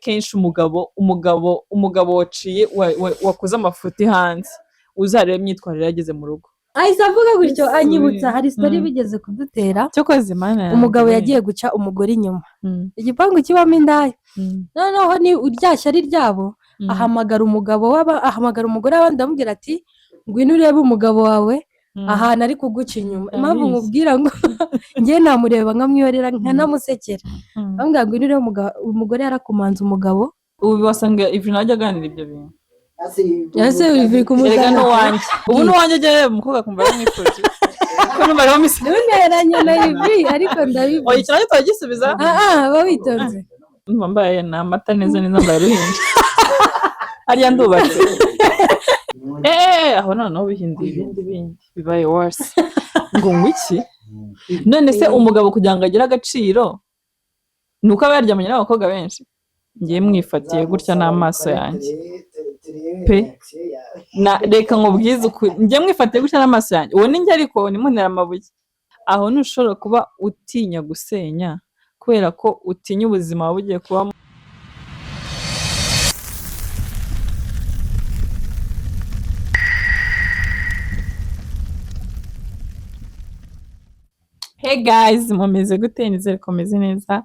kenshi umugabo waciye wakoze amafuti hanze uzareba imyitwarire yageze mu rugo ahise avuga gutyo anyibutsa hari story bigeze kudutera cyo koze imana umugabo yagiye guca umugore inyuma igipangu kibamo indaya noneho ni uryashya ari ryabo ahamagara umugore w'abandi amubwira ati ngwino urebe umugabo wawe ahantu ari kuguca inyuma impamvu nkubwira ngo njye namureba nkamwiyorera nkanamusekera bambwira ngo ngwino urebe umugore yarakumanza umugabo ubu wasanga Ivy najya aganira ibyo bintu ese Ivy kumuzana n'uwanjye ubu n'uwanjye agiye umukobwa kumva aramwifuje ko numva ariho misi ntuneranye na Ivy ariko ndabivuga oya ikintu tugisubiza ba witonze mbaye na amata neza mbaye ruhinja hariya ndubatse aho noneho bihinduye ibindi bibaye worse ngo ngwiki none se umugabo kugira ngo agire agaciro nuko aba yaryamanye n'abakobwa benshi ngiye mwifatiye gutya n'amaso yanjye pe reka nkubwize ukuri ngiye mwifatiye gutya n'amaso yanjye uwo ni njye ariko nimuntera amabuye aho ntushobora kuba utinya gusenya kubera ko utinya ubuzima waba ugiye kubamo Hey guys, mumeze gute? Nizere ko meze neza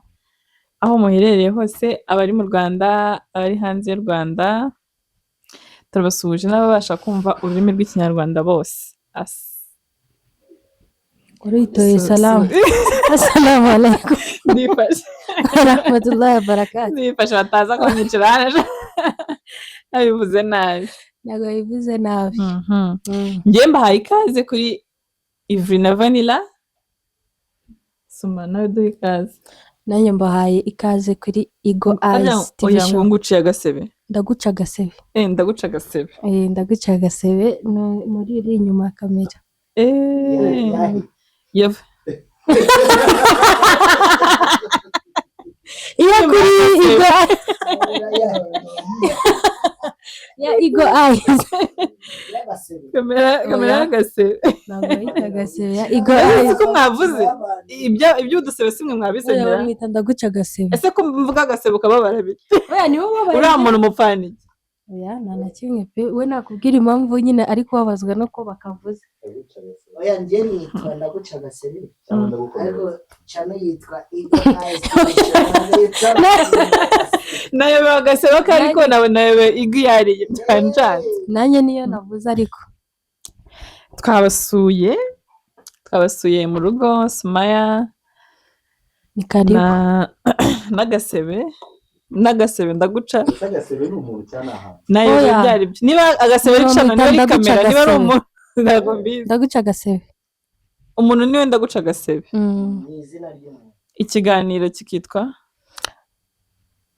aho muherereye hose, abari mu Rwanda, abari hanze y'u Rwanda, turabasuhuje n'ababasha kumva ururimi rw'ikinyarwanda bose. uritoye salamu assalamu alaikum Nifashe rahmatullahi wabarakatuh nifashe bataza kunyicira hano nabivuze nabi ntabwo bivuze nabi ngiye mbahaye ikaze kuri Ivy na Vanilla suma nawe duhe ikaze nanjye mbahaye ikaze kuri Eagle Eyes TV show oya nguciye agasebe ndaguca agasebe ndaguca agasebe ndaguca agasebe muri iri inyuma ya kamera yewe iyo kuri Eagle Eyes kamera y'agasebe ntabwo yita agasebe ya Eagle Eyes ko mwavuze ibyo udusebe simwe mwabisenyera bamwita ndaguca agasebe ese ko mvuga agasebe ukababara bite oya niwo babara uriya muntu umupfaniki oya nta na kimwe pe we nakubwira impamvu nyine ari kubabazwa nuko bakavuze oya njye nitwa ndaguca agasebe ariko cyane yitwa Eagle Eyes nayo bagasebe ko ariko nawe Igi yariye byanjye nanjye niyo navuze ariko twabasuye mu rugo Sumaya ni karibu n'agasebe ndaguca agasebe ni umuntu cyane aha nayo byari niba agasebe ricana niba ari kamera niba ari umuntu ntabwo mbizi ndaguca agasebe umuntu niwe ndaguca agasebe ni izina ry'umuntu ikiganiro kikitwa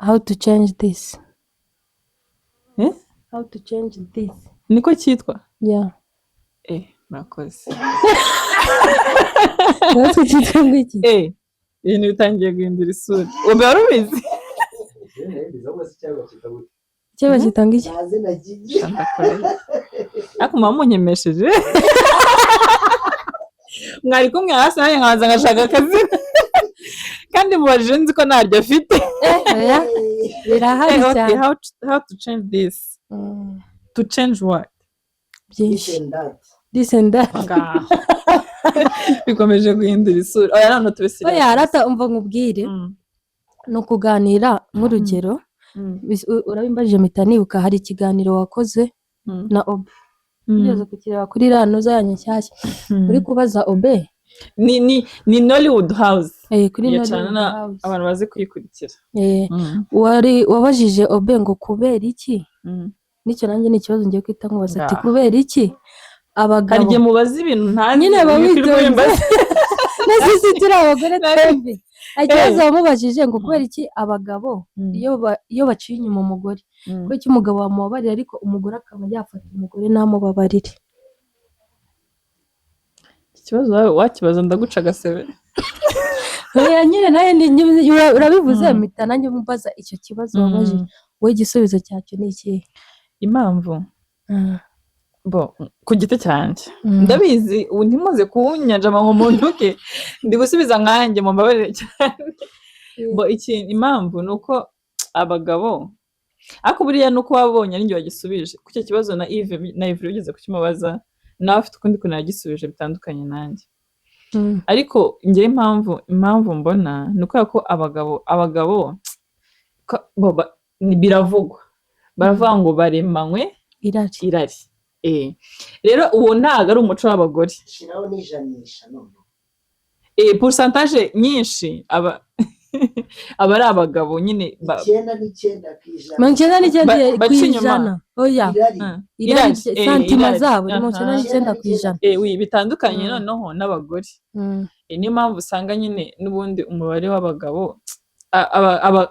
how to change this how to change this niko cyitwa yeah murakoze natwe cyitwa ngiki ibintu bitangiye guhindura isura ubu wari ubizi icyo bagitanga iki ariko muba munyemesheje mwari kumwe hasi nanjye nkabanza ngashaka akazi kandi mubajije nzi ko ntaryo afite birahari cyane how to change this to change what byinshi this and that bikomeje guhindura isura oya none tubisire oya arata umva nkubwire no kuganira nk'urugero urabimbajije mpita nibuka hari ikiganiro wakoze na Obe ugeze kukireba kuri ranoza yanyu nshyashya uri kubaza Obe ni Nollywood House kuri Nollywood House abantu bazi kuyikurikira wabajije Obe ngo kubera iki nicyo nanjye ni ikibazo ngiye kwita nkubaza ati kubera iki abagabo harye mubaza ibintu ntazi nyine bawitonze nasi turi abagore twembi ikibazo bamubajije ngo kubera iki abagabo iyo baciye inyuma umugore kubera iki umugabo wamubabarira ariko umugore akaba yafata umugore ntamubabarire ikibazo wakibaza ndaguca agasebe oya nyine nawe urabivuze mpita nanjye mumbaza icyo kibazo wabajije wowe igisubizo cyacyo ni ikihe impamvu ku giti cyanjye ndabizi ubu ntimuze kuwunyanjama ngo muntuke ndi gusubiza nkanjye mu mbabarire cyane impamvu ni uko abagabo ariko buriya nuko wabonye ari njye wagisubije ku icyo kibazo na Yves ugeze kukimubaza nawe afite ukundi kuntu yagisubije bitandukanye nanjye. Ariko njyewe impamvu mbona ni ukubera ko abagabo biravugwa baravuga ngo baremanywe irari. Rero uwo ntabwo ari umuco w'abagore. shiraho n'ijanisha none pourcentage nyinshi aba ari abagabo nyine 99% kw'ijana. Oya irari santima zabo ni 99%. Bitandukanye noneho n'abagore. Niyo mpamvu usanga nyine n'ubundi umubare w'abagabo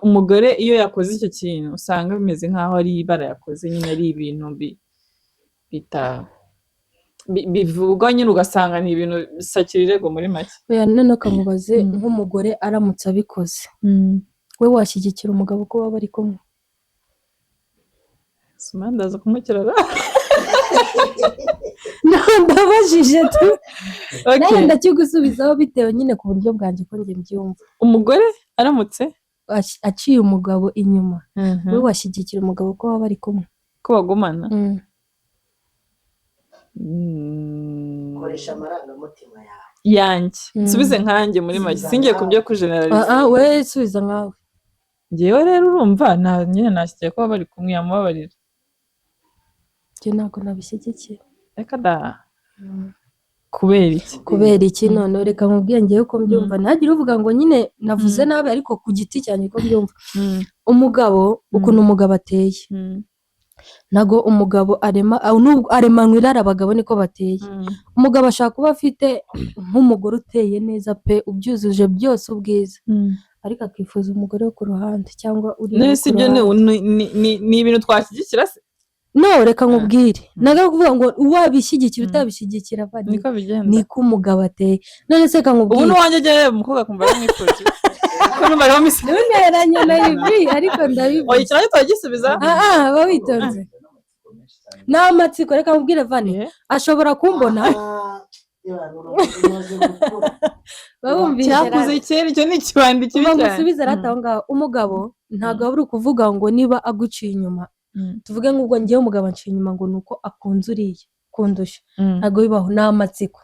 umugore iyo yakoze icyo kintu usanga bimeze nk'aho ari ibara yakoze nyine ari ibintu bivugwa nyine ugasanga ni ibintu bisakira irego muri make. Oya none kamubaze nk'umugore aramutse abikoze we washyigikira umugabo ko baba bari kumwe? Ndaza kumukirara ndabajije tu nawe ndakigusubizaho bitewe nyine ku buryo bwanjye ko njye mbyumva. Umugore aramutse aciye umugabo inyuma we washyigikira umugabo ko baba bari kumwe ko bagumana? koresha amarangamutima yawe yanjye nsubize nkanjye muri make singiye ku byo kujeneraliza. we subiza nkawe. Njyewe rero urumva nyine nashyigikiye ko baba bari kumwe yamubabarira. Njye ntabwo nabishyigikiye. Reka da. Kubera iki none reka nkubwiye njyewe ko mbyumva ntagire uvuga ngo nyine navuze nabi ariko ku giti cyanjye ko mbyumva. Umugabo ukuntu umugabo ateye ntago umugabo aremanywe irari abagabo niko bateye. Umugabo ashaka kuba afite nk'umugore uteye neza pe ubyujuje byose ubwiza ariko akifuza umugore wo ku ruhande cyangwa uri nese ibyo ni ibintu twashyigikira se? No reka nkubwire ntago kuvuga ngo wabishyigikira utabishyigikira niko bigenda niko umugabo ateye. None se kankubwire ubu n'uwanjye ajya umukobwa kumva aramwifuje ko numva ariho misi ntuneranye na ibi ariko ndabivuga. Oya ikintu twagisubiza aba witonze n'amatsiko. Reka nkubwire Vane ashobora kumbona cyakuze kera icyo ni ikibandi kibi cyane. Musubize rata aho ngaho umugabo ntabwo uri kuvuga ngo niba aguciye inyuma tuvuge nk'ubwo ngewe umugabo anciye inyuma ngo ni uko akunze uriye kundusha ntabwo bibaho. n'amatsiko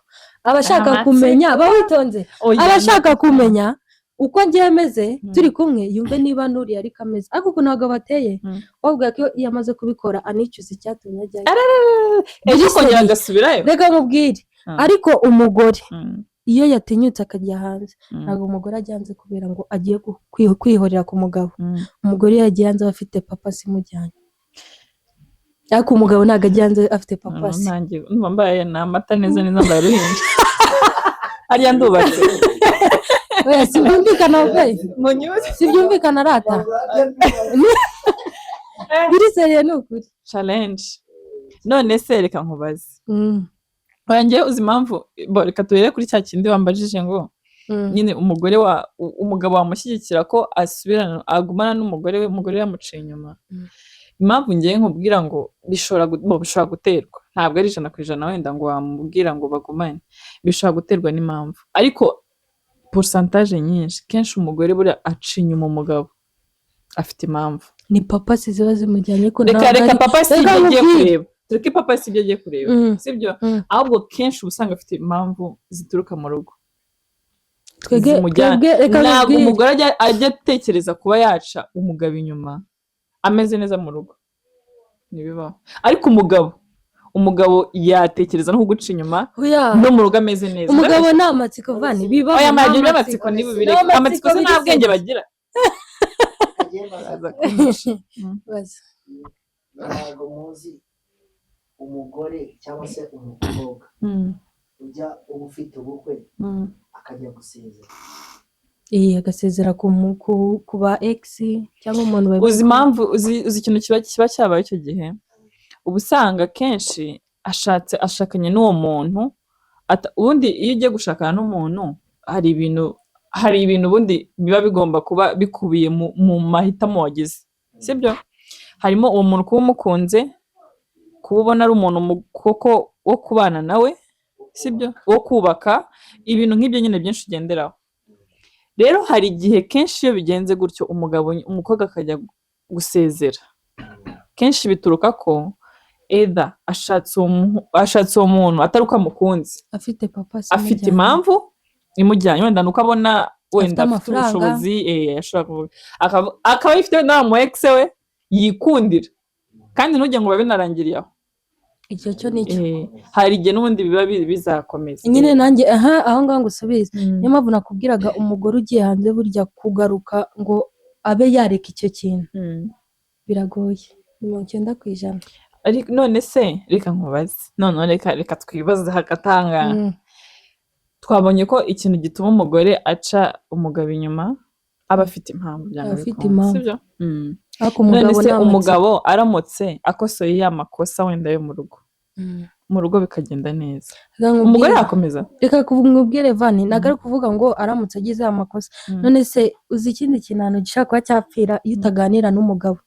aba ashaka kumenya witonze aba ashaka kumenya uko ngiye meze turi kumwe yumve niba nuriye ariko ameze ariko ukuntu ntabwo bateye wavuga ko iyo amaze kubikora anicuza icyatumye ajyayo ejo kongera agasubirayo. Reka nkubwire ariko umugore iyo yatinyutse akajya hanze ntabwo umugore ajya hanze kubera ngo agiye kwihorera ku mugabo. Umugore iyo yagiye hanze aba afite papasi imujyanye ariko umugabo ntabwo ajya hanze afite papasi. Numva mbaye n'amata neza mbaye ruhinja hariya ndubatse. Oya sibyumvikana pe sibyumvikana rata biri seriye ni ukuri challenge. None se reka nkubaze oya njyewe uzi impamvu reka tuhere kuri cya kindi wambajije ngo nyine umugabo wamushyigikira ko agumana n'umugore we umugore yamuciye inyuma. Impamvu ngiye nkubwira ngo bishobora guterwa ntabwo ari 100% wenda ngo wamubwira ngo bagumane bishobora guterwa n'impamvu ariko pourcentage nyinshi kenshi umugore buri aca inyuma umugabo afite impamvu. Ni papa ziba zimujyanye ko reka papa si ibyo agiye kureba tureke papa si ibyo agiye kureba sibyo ahubwo kenshi usanga afite impamvu zituruka mu rugo. Ntabwo umugore ajya atekereza kuba yaca umugabo inyuma ameze neza mu rugo ntibibaho ariko umugabo yatekereza no kuguca inyuma no mu rugo ameze neza. Umugabo nta matsiko Vane bibaho. Oya magira amatsiko ni bibiri amatsiko se nta bwenge bagira. ntabwo muzi umugore cyangwa se umukobwa ujya uba ufite ubukwe akajya gusezera agasezera ku ba ex cyangwa umuntu uzi impamvu uzi ikintu kiba cyabaye icyo gihe uba usanga kenshi ashakanye n'uwo muntu ubundi iyo ugiye gushakana n'umuntu hari ibintu ubundi biba bigomba kuba bikubiye mu mahitamo wagize sibyo harimo uwo muntu kuba umukunze kuba ubona ari umuntu koko wo kubana nawe sibyo wo kubaka ibintu nk'ibyo nyine byinshi ugenderaho. Rero hari igihe kenshi iyo bigenze gutyo umukobwa akajya gusezera kenshi bituruka ko either ashatse uwo muntu atari uko amukunze, afite papa afite impamvu imujyanye, wenda nuko abona wenda afite amafaranga. ubushobozi ashobora kuvuga akaba yifite na mu ex we yikundira, kandi ntujye ngo babe narangiriye aho. icyo cyo nicyo hari igihe n'ubundi biba bizakomeza nyine nanjye aho ngaho ngo usubize. niyo mpamvu nakubwiraga umugore ugiye hanze burya kugaruka ngo abe yareka icyo kintu biragoye 90%. ariko none se reka nkubaze, noneho reka twibaze hagatangana. Twabonye ko ikintu gituma umugore aca umugabo inyuma aba afite impamvu afite impamvu, sibyo? none se umugabo aramutse akosoye ya makosa wenda yo mu rugo bikagenda neza, umugore yakomeza? Reka nkubwire Vani, ntabwo ari kuvuga ngo aramutse agize amakosa. none se uzi ikindi kintu gishaka kuba cyapfira iyo utaganira n'umugabo.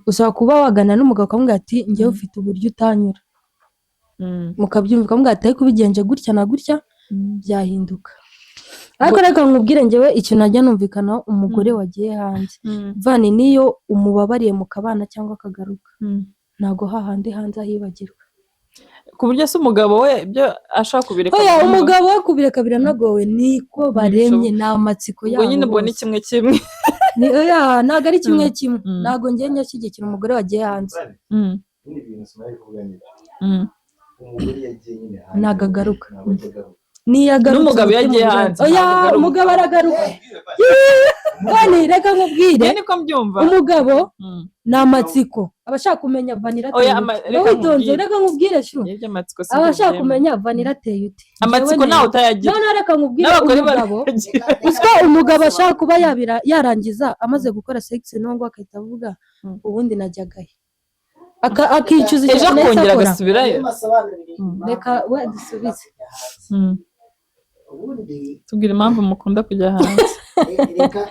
usaba kuba waganira n'umugabo ukamubwira ati njyewe ufite uburyo utanyura, mukabyumva ukamubwira ati ariko ubigenje gutya na gutya byahinduka. ariko reka nkubwire njyewe ikintu najya numvikana umugore wagiye hanze Vani, niyo umubabariye mukabana cyangwa akagaruka ntabwo hahandi hanze ahibagirwa, ku buryo se umugabo we ibyo ashaka kubireka. umugabo we kubireka biranagowe, niko baremye ni amatsiko yabo. ubwo nyine ubwo ni kimwe ntabwo ari kimwe kimwe. ntabwo njye nyashyigikira umugore wagiye hanze, ntabwo agaruka. n'umugabo yagiye hanze umugabo aragaruka. Vani, reka nkubwire, niko mbyumva. umugabo ni amatsiko, abashaka kumenya vanira witonze. reka nkubwire abashaka kumenya vanira ateye ute. amatsiko nawe utayagira. none reka nkubwire umugabo uswa umugabo ashaka kuba yarangiza amaze gukora sex nongo akahita avuga ubundi najyagaye akicuza ejo akongera agasubirayo. reka we dusubize. ubundi tubwire impamvu mukunda kujya hanze.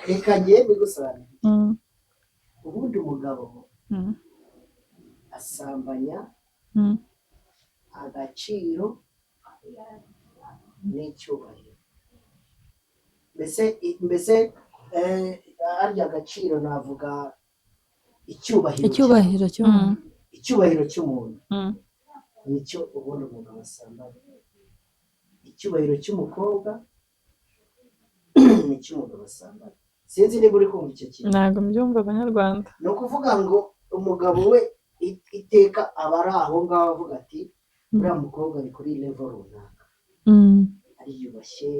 reka ngiye bigusobanurira. ubundi umugabo asambanya agaciro n'icyubahiro. mbese arya agaciro navuga icyubahiro cy'umuntu nicyo ubundi umugabo asambanya. icyubahiro cy'umukobwa nicyo umugabo asambanya. sinzi niba uri kumva icyo kintu. ntabwo mbyumva abanyarwanda. ni ukuvuga ngo umugabo we iteka aba ari aho ngaho avuga ati uriya mukobwa ari kuri level runaka, ariyubashye,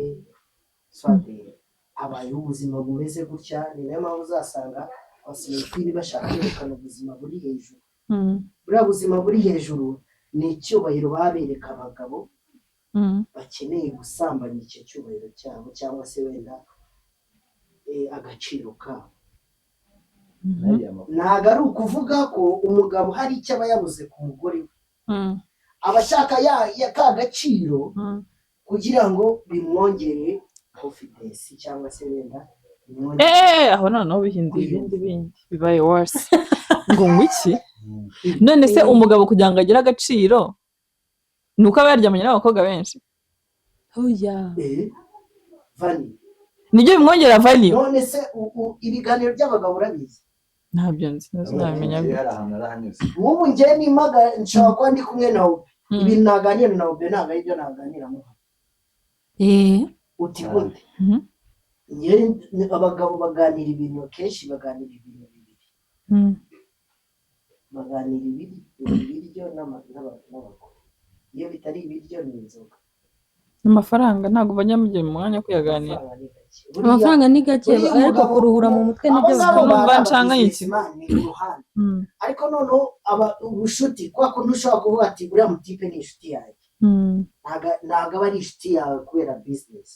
abayeho ubuzima bumeze gutya. ni nayo mpamvu uzasanga abasirimu bashaka kwerekana ubuzima buri hejuru. buriya buzima buri hejuru ni icyubahiro baba bereka abagabo bakeneye gusambanya icyo cyubahiro cyabo cyangwa se wenda agaciro kabo. ntabwo ari ukuvuga ko umugabo hari icyo aba yabuze ku mugore we, aba ashaka ka gaciro kugira ngo bimwongerere confidence cyangwa se wenda aho noneho bihinduye ibindi bibaye worse. ngo iki none se umugabo kugira ngo agire agaciro ni uko aba yaryamanye n'abakobwa benshi. Vani, nibyo bimwongera value. none se ibiganiro by'abagabo urabizi? ntabyo nzi, nabimenya. ubu njye nimaga nshobora kuba ndi kumwe nawe, ibintu naganira nawe ntabwo ari byo naganiramo. uti gute? abagabo baganira ibintu kenshi, baganira ibintu bibiri. baganira ibiryo n'abagore. iyo bitari ibiryo ni inzoga. amafaranga ntabwo bajya mugira umwanya wo kuyaganira. amafaranga ni gake ariko kuruhura mu mutwe nibyo bancanganyikira. ariko noneho ubushuti kwa kuntu ushobora kuvuga ati uriya mutipe ni inshuti yawe, ntabwo aba ari inshuti yawe kubera business,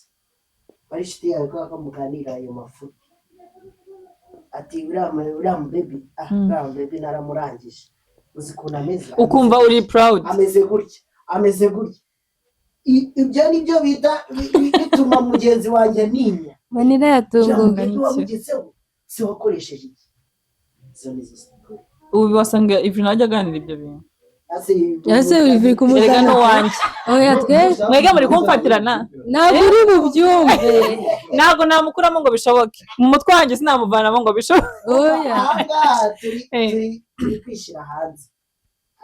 ari inshuti yawe kubera ko muganira ayo mafuti. ati uriya mubebi naramurangije, uzi ukuntu ameze, ukumva uri proud, ameze gutya. ibyo ni byo bituma mugenzi wanjye ninya. vanira yatunguka si wakoresheje iki? izo ni zo. ubu wasanga ivyo najya aganira ibyo bintu. ese uri kumuzana erega n'uwanjye oya twese mwega muri kumfatirana ntabwo uri bubyumve ntabwo namukuramo ngo bishoboke mu mutwe wanjye sinamuvanamo ngo bishoboke oya turi kwishyira hanze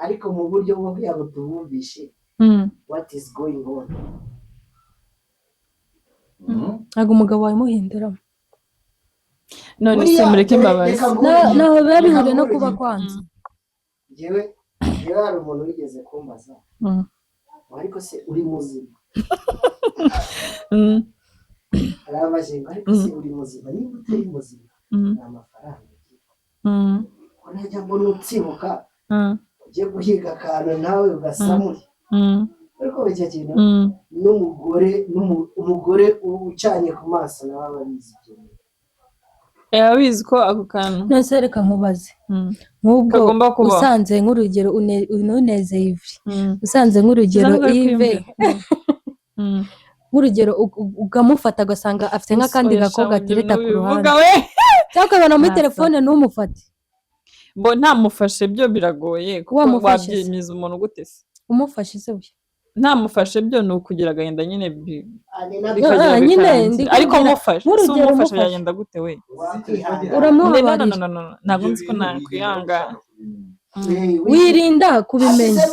ariko mu buryo bwo kugira ngo tubumvishe what is going on. ntabwo umugabo wawe muhinduramo none se mureke imbabazi naho biba bihuriye no kuba kwanza njyewe hari umuntu wigeze kumbaza ariko se uri muzima arabaje ngo ariko se uri muzima niba utari muzima ni amafaranga urajya ngo nutsibuka ujye guhiga akantu nawe ugasamure ariko icyo kintu n'umugore ucanye ku maso nawe aba abizi ibyo abizi ko ako kantu nose reka nkubaze nk'ubwo usanze nk'urugero unezeye ivi usanze nk'urugero ive nk'urugero ukamufata agasanga afite nk'akandi gakobwa atereta ku ruhande cyangwa ukabona muri telefone ntumufate bo ntamufashe byo biragoye kuko wabyemeza umuntu gute se umufashe se we ntamufashe byo ni ukugira agahinda nyine ariko mufashe si umufashe yagenda gute we uramuhabarira ntabwo nzi ko nakwihanga wirinda kubimenya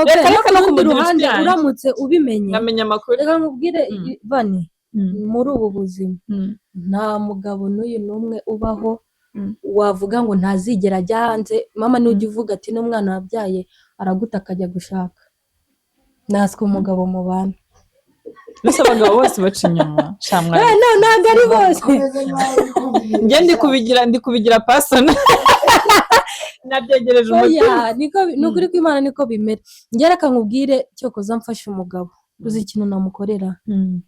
reka no ku ruhande uramutse ubimenye nkamenya amakuru reka nkubwire bane muri ubu buzima nta mugabo n'uyu n'umwe ubaho wavuga ngo ntazigera ajya hanze mama nujya uvuga ati n'umwana wabyaye araguta akajya gushaka naswe umugabo mu bantu mbese abagabo bose baca inyuma ntabwo ari bose njye ndi kubigira pasona nabyegereje umutima ni ukuri kw'Imana niko bimera njye reka nkubwire cyokoza mfashe umugabo uzi ikintu namukorera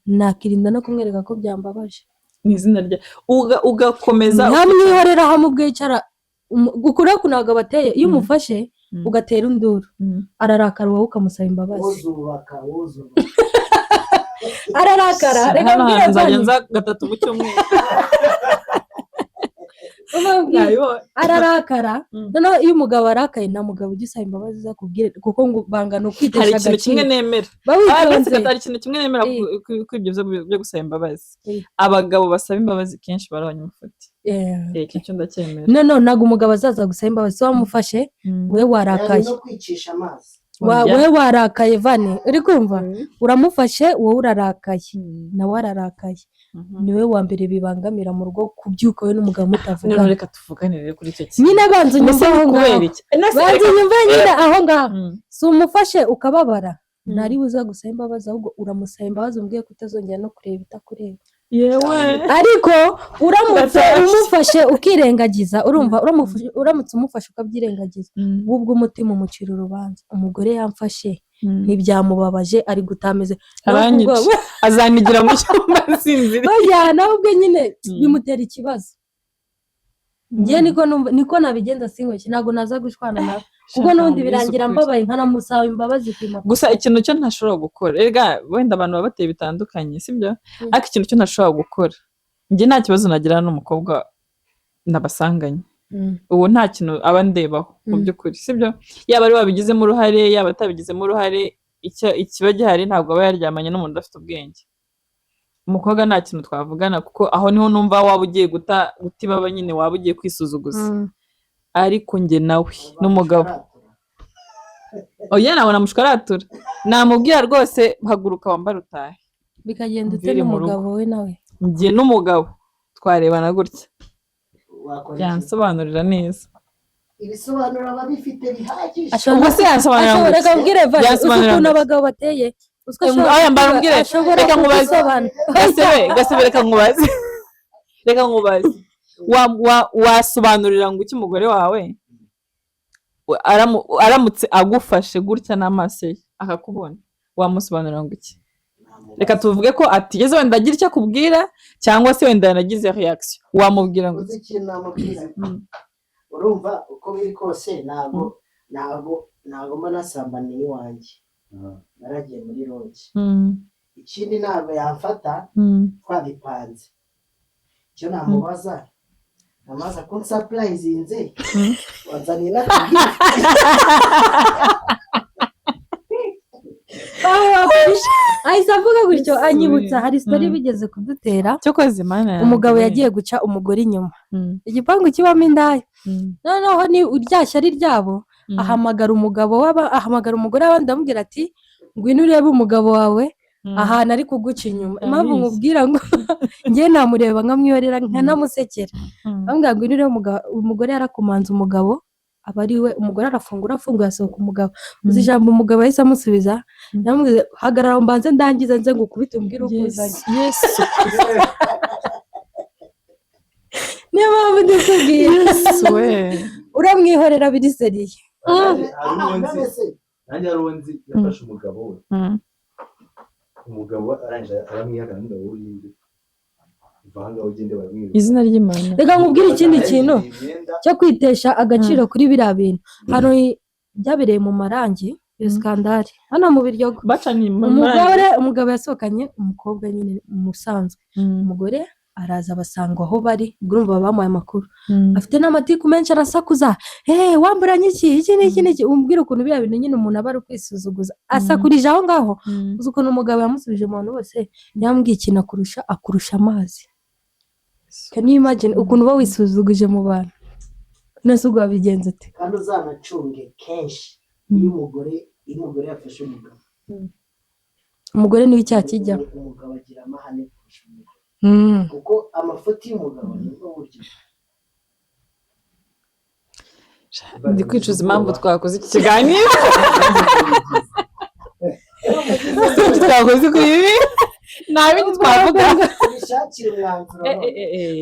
nakirinda no kumwereka ko byambabaje mu izina rye ugakomeza ntamwihorera aho mubwicara gukura ku ntabwo bateye iyo umufashe ugatera induru ararakara wowe ukamusaba imbabazi ararakara reka mbwire nzagenza gatatu mu cyumweru ararakara noneho iyo umugabo arakaye nta mugabo ujya usaba imbabazi za kubwire kuko ngo bangana ukwitesha agaciro hari ikintu kimwe nemera hari ikintu kimwe nemera kuri ibyo byo gusaba imbabazi abagabo basaba imbabazi kenshi barabanya amafuti icyo ndacyemera ntabwo umugabo azaza gusaba imbabazi so wamufashe we warakaye wowe warakaye vane uri kumva uramufashe wowe urarakaye nawe ararakaye niwe wa mbere bibangamira mu rugo kubyuka we n'umugabo mutavugana reka tuvuganire kuri icyo kintu nyine banza unyumve aho ngaho si umufashe ukababara ntari buza gusaba imbabazi ahubwo uramusaba imbabazi umbwiye ko utazongera no kureba itakureba yewe ariko uramutse umufashe ukirengagiza uramutse umufashe ukabyirengagiza wubwo umutima umucira urubanza umugore yamfashe ntibyamubabaje ari gutameze azanigira mu cyumba asinzira nawe ubwe nyine bimutera ikibazo njye niko nabigenza sinkoshye ntabwo naza gushwana nawe kuko n'ubundi birangira mbabaye nkanamusaba imbabazi gusa ikintu cyo ntashobora gukora erega wenda abantu baba bateye bitandukanye sibyo ariko ikintu cyo ntashobora gukora njye nta kibazo nagirana n'umukobwa nabasanganye ubu nta kintu aba ndebaho mu by'ukuri sibyo yaba ari wabigizemo uruhare yaba atabigizemo uruhare ikiba gihari ntabwo aba yaryamanye n'umuntu udafite ubwenge umukobwa nta kintu twavugana kuko aho niho numva waba ugiye guta ibaba nyine waba ugiye kwisuzuguza ariko njye nawe n'umugabo oya nawe namushwaratura namubwira rwose haguruka wambara utahe bikagenda ute n'umugabo we nawe njye n'umugabo twarebana gutya yansobanurira neza ibisobanuro aba bifite bihagije ubwo se yansobanurira reka mbwire vare uzi ukuntu abagabo bateye reka nkubaze gasebe reka nkubaze wasobanurira ngo iki umugore wawe aramutse agufashe gutya n'amaso ye akakubona wamusobanurira ngo iki reka tuvuge ko atigeze wenda agira icyo akubwira cyangwa se wenda yanagize reaction wamubwira ngo urumva uko biri kose ntabwo mba nasambaniye iwanjye naragiye muri roge ikindi ntabwo yamfata twabipanze icyo namubaza amaze ko nsapurayizinze wanzaniye n'akagifu ahise avuga gutyo anyibutsa hari sitori bigeze kudutera cyo koze imana umugabo yagiye guca umugore inyuma igipangu kibamo indaya noneho ni rya shyari ryabo ahamagara umugore w'abandi amubwira ati ngwino urebe umugabo wawe ahantu ari kuguca inyuma impamvu mubwira ngo njye namureba nkamwiyorera nkanamusekera bamubwira ngwino urebe umugore yarakomanze umugabo aba ari we umugore arafungura afunguye asohoka umugabo uzi ijambo umugabo yahise amusubiza yamubwiye hagarara mbanze ndangize nze ngo ukubite umbwire uko uzanye yesu niyo mpamvu ndikubwiye yesu we uramwihorera biri seriye nanjye hari uwo nzi yafashe umugabo we umugabo arangije aramwihagana n'umugabo w'iyindi ivanga ugende baramwiruka izina ry'imana reka nkubwire ikindi kintu cyo kwitesha agaciro kuri biriya bintu hano byabereye mu marangi iyo skandari hano mu Biryogo umugabo yasohokanye umukobwa nyine musanzwe umugore araza abasanga aho bari urumva bamuhaye amakuru afite n'amatiku menshi arasakuza wamburanye iki umbwira ukuntu biriya bintu nyine umuntu aba ari kwisuzuguza asakurije aho ngaho uzi ukuntu umugabo yamusubije mu bantu bose yambwiye ikintu akurusha amazi can you imagine ukuntu uba wisuzuguje mu bantu nese ubwo wabigenza ute kandi uzanacunge kenshi iyo umugore yafashe umugore niwe icyaha kijya umugabo agira amahane kurusha umugore kuko amafuti y'umugabo nibwo buryo ndi kwicuza impamvu twakoze iki kiganiro twakoze kuri ibi nta bindi twavuga bishakira umwanzuro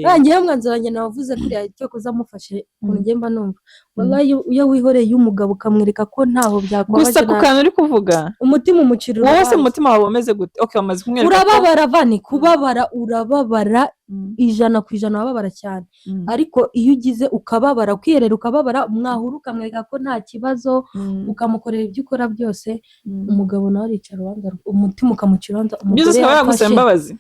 rangiye umwanzuro wanjye nawavuze kuriya cyo kuzamufashe ukuntu njye mba numva wallahi iyo wihoreye umugabo ukamwereka ko ntaho byakwabaje gusa ku kantu uri kuvuga umutima umucira wowe se umutima wawe umeze gute wamaze kumwereka urababara vani kubabara urababara 100% wababara cyane ariko iyo ugize ukababara ukiyerera ukababara mwahura ukamwereka ko nta kibazo ukamukorera ibyo ukora byose umugabo nawe aricara ubanza umutima ukamucira ubanza umugore yafashe imbabazi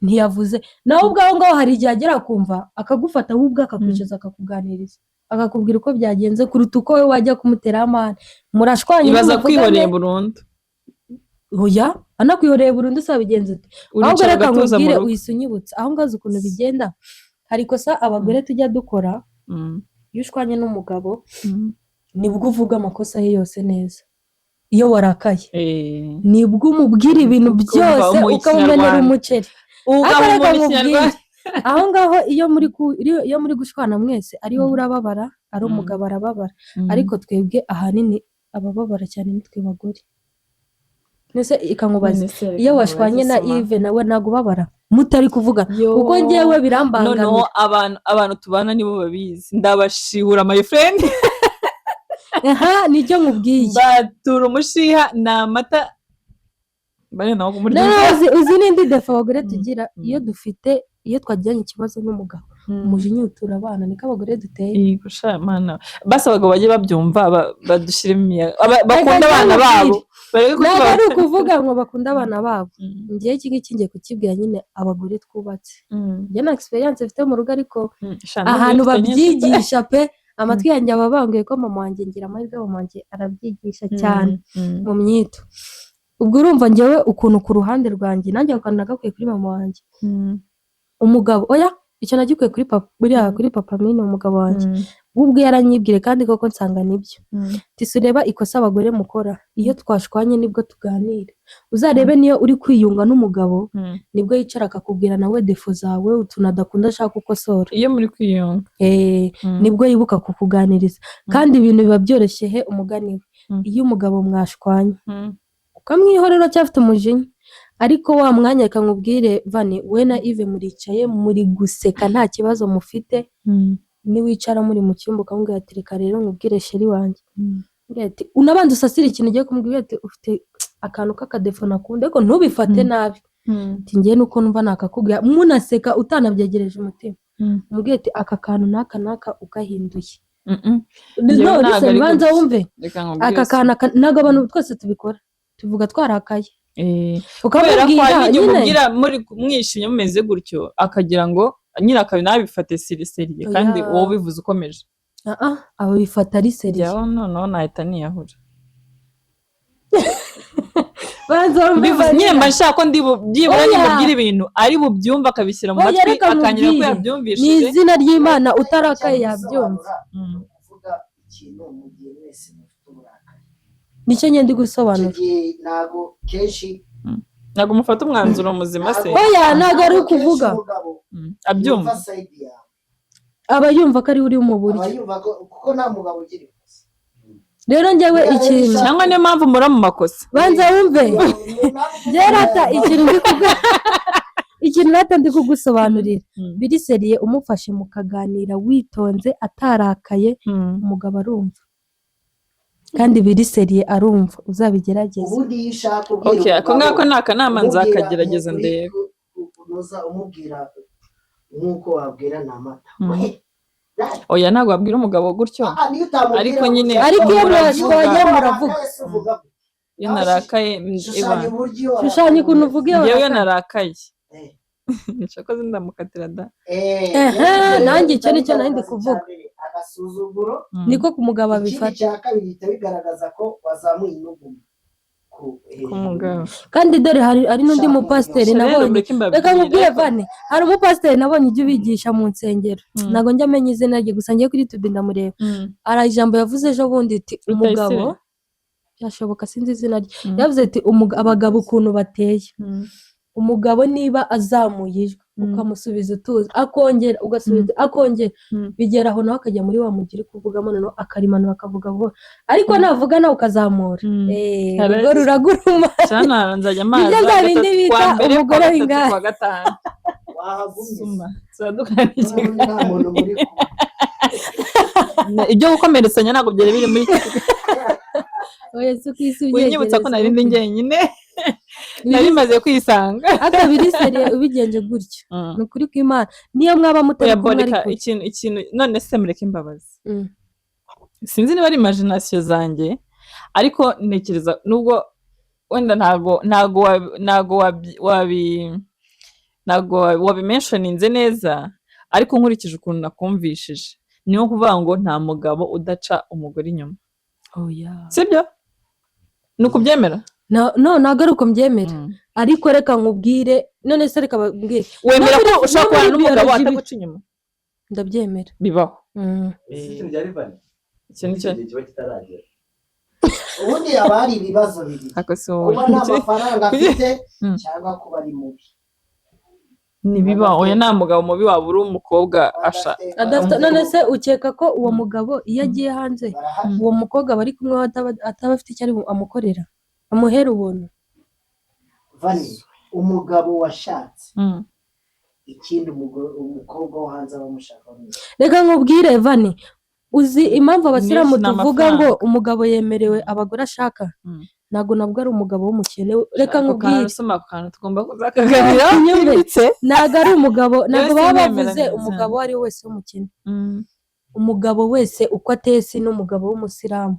ntiyavuze nawe ubwaho ngaho hari igihe agera kumva akagufata ahubwo akakwicaza akakuganiriza akakubwira uko byagenze kuruta uko we wajya kumutera amahane murashwanye ibaza kwihoreye burundu oya anakwihoreye burundu usaba bigenze ute ahubwo reka nkubwire uhise unyibutsa aho ngaho ukuntu bigenda hari ikosa abagore tujya dukora iyo ushwanye n'umugabo nibwo uvuga amakosa ye yose neza iyo warakaye nibwo umubwira ibintu byose ukamumenera umuceri aho ngaho iyo muri gushwana mwese ari wowe urababara ari umugabo arababara ariko twebwe ahanini abababara cyane nitwe bagore nese ikankubaza iyo washwanye na Yves nawe ntago ubabara mutari kuvuga kuko ngewe birambangamira noneho abantu tubana nibo babizi ndabashihura my friend nicyo nkubwiye batura umushiha ni amata uzi n'indi defo abagore tugira iyo twagiranye ikibazo n'umugabo umujinya utura abana niko abagore duteye basi abagabo bajye babyumva badushyiremo bakunda abana babo ntabwo ari ukuvuga ngo bakunda abana babo ngewe iki ngiki ngiye kukibwira nyine abagore twubatse njye nta experience mfite mu rugo ariko ahantu babyigisha pe amatwi yanjye aba abanguye ko mama wanjye ngira amahirwe mama wanjye arabyigisha cyane mu myito ubwo urumva ngewe ukuntu ku ruhande rwanjye nanjye akantu nagakwiye kuri mama wanjye umugabo oya icyo nagikuye kuri papa mine umugabo wanjye ubwo yaranyibwire kandi koko nsanga nibyo tisureba ikosa abagore mukora iyo twashwanye nibwo tuganira uzarebe niyo uri kwiyunga n'umugabo nibwo yicara akakubwira nawe defo zawe utuntu adakunda ashaka ukosora iyo muri kwiyunga nibwo yibuka kukuganiriza kandi ibintu biba byoroshye he umugani we iyo umugabo mwashwanye ukamwihorera cyafite umujinya ariko wa mwanya reka nkubwire vani we na Yves muricaye muri guseka nta kibazo mufite niwicara muri mu cyumba ukamubwira ati reka rero nkubwire sheri wanjye unabanza usasira ikintu ugiye kumubwira ati ufite akantu k'akadefo nakunda ariko ntubifate nabi ngewe nuko numva nakakubwira munaseka utanabyegereje umutima umubwira ati aka kantu n'aka ugahinduye none banza wumve aka kantu ntabwo abantu twese tubikora tuvuga twarakaye kubera ko hari igihe umubwira muri mwishimye mumeze gutyo akagira ngo nyine nabifate seriye kandi Oya. wowe ubivuze ukomeje aba bifata ari seriye jyaho noneho nahita niyahura banza bivuze nyine mba nshaka ko byibura Oya. nimubwira ibintu ari bubyumva akabishyira mu Oya, matwi reka akanyura ko nkubwire. ni yabyumvishije izina ry'Imana utarakaye yabyumva uvuga ikintu mu gihe mwese mufite uburakari nicyo ngenda icyo gusobanura gihe ntabwo kenshi ntabwo mufata umwanzuro muzima se Oya, ntabwo ari ukuvuga. abyumva yumva sayidi yawe aba yumva ko ari uri mu buryo aba yumva ko kuko nta mugabo ugira ikosa rero njyewe ikintu cyangwa niyo mpamvu muri mu makosa banza wumve byarata ikintu rata ndi kugusobanurira biri seriye umufashe mukaganira witonze atarakaye umugabo arumva kandi biri seriye arumva uzabigerageze ubundi iyo ushaka okay ako ngako ni akanama nzakagerageza ndebe umubwira nk'uko wabwira ni amata oya ntabwo wabwira umugabo gutyo ariko nyine ariko iyo mwashwanye muravuga iyo narakaye shushanya ukuntu uvuga iyo njyewe narakaye nshaka ndamukatira da nanjye icyo nicyo nari ndi kuvuga agasuzuguro niko ku mugabo ikindi abifata cya kabiri gihita bigaragaza ko wazamuye intugu ku mugabo kandi dore hari n'undi mupasiteri nabonye reka nkubwire vane hari umupasiteri nabonye ujya ubigisha mu nsengero ntabwo njya amenya izina rye gusa ngiye kuri YouTube ndamureba hari ijambo yavuze ejo bundi ati umugabo yashoboka sinzi izina rye yavuze ati abagabo ukuntu bateye umugabo niba azamuye ijwi ukamusubiza utuzi akongera ugasubiza akongera bigera aho nawe akajya muri wa mugiri kuvugamo noneho akarimanura akavuga vuba ariko navuga nawe ukazamura urwo ruraguruma cyane nzajya amazi ibyo bya bindi bita umugore w'ingare kwa gatanu wahagumye nta muntu muri ibyo gukomeretsanya ntabwo byari biri muri oya si ku isi winyibutsa ko nari ndi njyenyine nari maze kwisanga aka biri seriye ubigenje gutyo ni ukuri kw'Imana niyo mwaba mutari kumwe ariko ikintu none se mureke imbabazi sinzi niba ari imagination zanjye ariko ntekereza nubwo wenda ntago wabimentioninze neza ariko nkurikije ukuntu nakumvishije niyo kuvuga ngo nta mugabo udaca umugore inyuma sibyo ni ukubyemera ntabwo ari uko mbyemera ariko reka nkubwire none se reka mbwire wemera ko ushobora kubana n'umugabo ataguca inyuma ndabyemera bibaho ikintu byari bane ikintu cyo kiba kitaragera ubundi haba hari ibibazo bibiri kuba nta mafaranga afite cyangwa kuba ari mubi ntibibaho oya nta mugabo mubi waba uri umukobwa adafite none se ukeka ko uwo mugabo iyo agiye hanze uwo mukobwa bari kumwe ataba afite icyo ari amukorera amuhera ubuntu vani umugabo washatse ikindi umukobwa wo hanze abamushaka reka nkubwire vani uzi impamvu abasilamu tuvuga ngo umugabo yemerewe abagore ashaka ntabwo nabwo ari umugabo w'umukene reka nkubwire tugomba kuzakaganira ntabwo ari umugabo ntabwo baba bavuze umugabo uwo ari we wese w'umukene umugabo wese uko ateye si n'umugabo w'umusilamu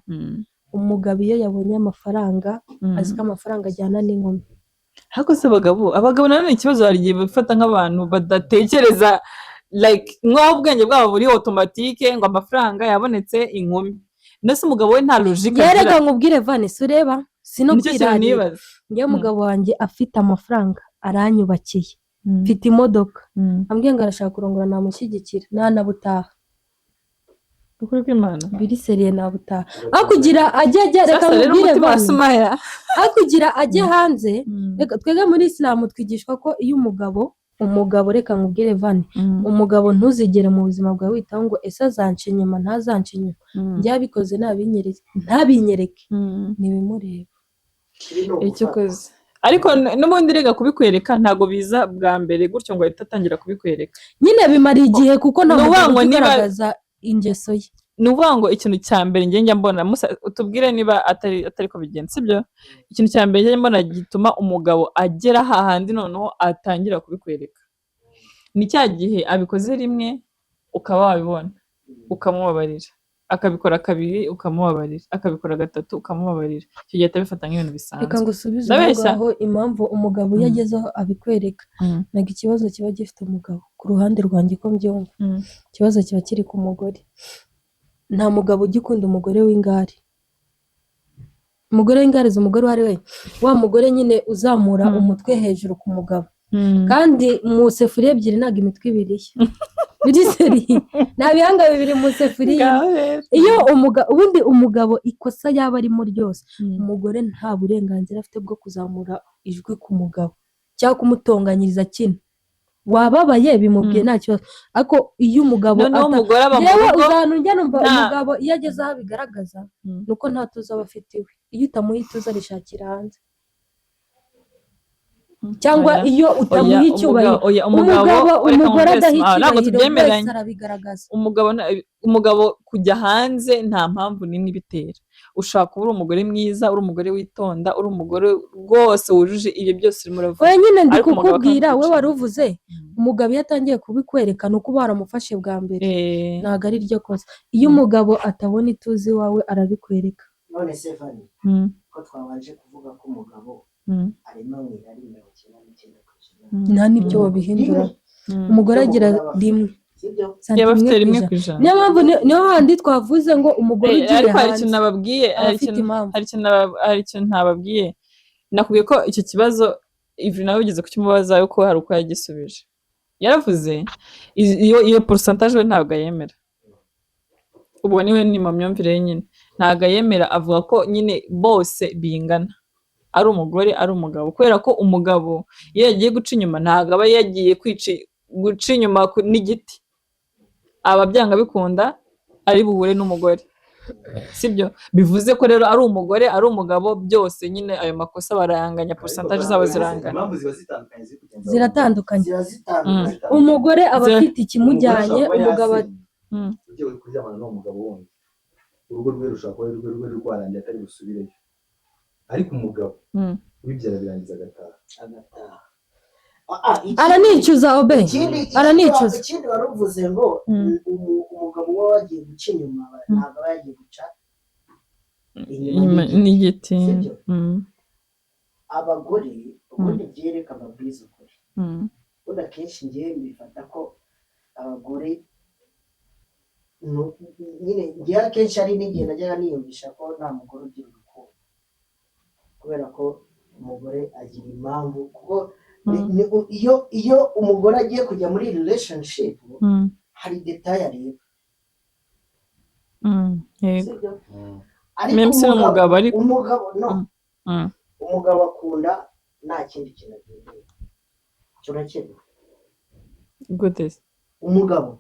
umugabo iyo yabonye amafaranga azi ko amafaranga ajyana n'inkumi ariko se abagabo nanone ikibazo hari igihe bafata nk'abantu badatekereza like nk'aho ubwenge bwabo buri automatique ngo amafaranga yabonetse inkumi ndetse umugabo we nta logique agira reka nkubwire vane si ureba si no kwirarira ngewe umugabo wanjye afite amafaranga aranyubakiye mfite imodoka ambwiye ngo arashaka kurongora namushyigikira ntanabutaha ukuri kw'Imana biri seriye nabutaha aho kugira ajye reka nkubwire vane aho kugira ajye hanze twebwe muri Islam twigishwa ko iyo umugabo reka nkubwire vane umugabo ntuzigere mu buzima bwawe witaho ngo ese azanca inyuma ntazanca inyuma byabikoze ntabinyereke ntibimureba icyo ukoze ariko n'ubundi rega kubikwereka ntabwo biza bwa mbere gutyo ngo ahita atangira kubikwereka nyine bimara igihe kuko ntabwo ugaragaza ingeso ye ni ukuvuga ngo ikintu cya mbere njya mbona utubwire niba atari ko bigenda sibyo ikintu cya mbere njya mbona gituma umugabo agera hahandi noneho atangira kubikwereka ni cya gihe abikoze rimwe ukaba wabibona ukamubabarira akabikora kabiri ukamubabarira, akabikora gatatu ukamubabarira, icyo gihe atabifata nk'ibintu bisanzwe. reka ngo usubize Ndabeshya? aho impamvu umugabo iyo agezeho abikwereka ntabwo ikibazo kiba gifite umugabo ku ruhande rwanjye ko mbyumva ikibazo kiba kiri ku mugore. Nta mugabo ugikunda umugore w'ingare. Umugore w'ingarizi umugore uwo ari we, wa mugore nyine uzamura umutwe hejuru ku mugabo, kandi mu sefuriya ebyiri ntabwo imitwe ibiri biri seri, nta bihanga bibiri mu sefuriya. Iyo ubundi umugabo ikosa yaba arimo ryose, umugore nta burenganzira afite bwo kuzamura ijwi ku mugabo cyangwa kumutonganyiriza kino. Wababaye bimubwiye nta kibazo, ariko iyo umugabo yewe uzana ujya numva umugabo iyo ageze aho abigaragaza nuko nta tuzi aba afite iwe. Iyo utamuha ituze arishakira hanze, cyangwa iyo utamuha icyubahiro umugore adaha icyubahiro wese arabigaragaza. Umugabo kujya hanze nta mpamvu nini ibitera. Ushaka kuba uri umugore mwiza, uri umugore witonda, uri umugore rwose wujuje ibyo byose urimo uravuga. Oya nyine ndi kukubwira, we wari uvuze umugabo iyo atangiye kubikwerekana uko baramufashe bwa mbere ntabwo ari ryo kosa. Iyo umugabo atabona ituze iwawe arabikwereka. None se Fanny, ko twabanje kuvuga ko umugabo arimo mwirari 99%, nta n'ibyo wabihindura. Umugore agira rimwe, yaba afite rimwe ku ijana. Niyo mpamvu niyo handi twavuze ngo umugore ugiye hanze hari ikintu nababwiye, hari ikintu ntababwiye. Nakubwiye ko icyo kibazo Ivy nawe ugeze kukimubaza yuko hari uko yagisubije. Yaravuze iyo pourcentage we ntabwo yemera. Ubwo niwe ni mu myumvire ye nyine ntabwo yemera, avuga ko nyine bose bingana, ari umugore ari umugabo, kubera ko umugabo iyo yagiye guca inyuma ntabwo aba yagiye guca inyuma n'igiti, aba byanga bikunda ari buhure n'umugore, sibyo? Bivuze ko rero ari umugore ari umugabo byose nyine ayo makosa barayanganya, pourcentage zabo zirangana. Ziratandukanye. Umugore aba afite ikimujyanye, umugabo ugiye kuryamana n'umugabo wundi urugo rwe rushaka kuba rwe rwarangiye atari busubireyo, ariko umugabo wibyara birangiza agataha. Aranicuza obe, aranicuza. Ikindi waruvuze ngo umugabo we wagiye guca inyuma ntabwo aba yagiye guca inyuma n'igiti. Abagore ubundi byereka amabwiriza ukuri, ubundi akenshi ngewe mbifata ko abagore nyine ngewe akenshi ari n'igihe najyaga niyumvisha ko nta mugore ugira urukundo, kubera ko umugore agira impamvu. Kuko iyo umugore agiye kujya muri relationship hari detail areba, ariko umugabo akunda nta kindi kintu agendera. Cyo nakemura gute umugabo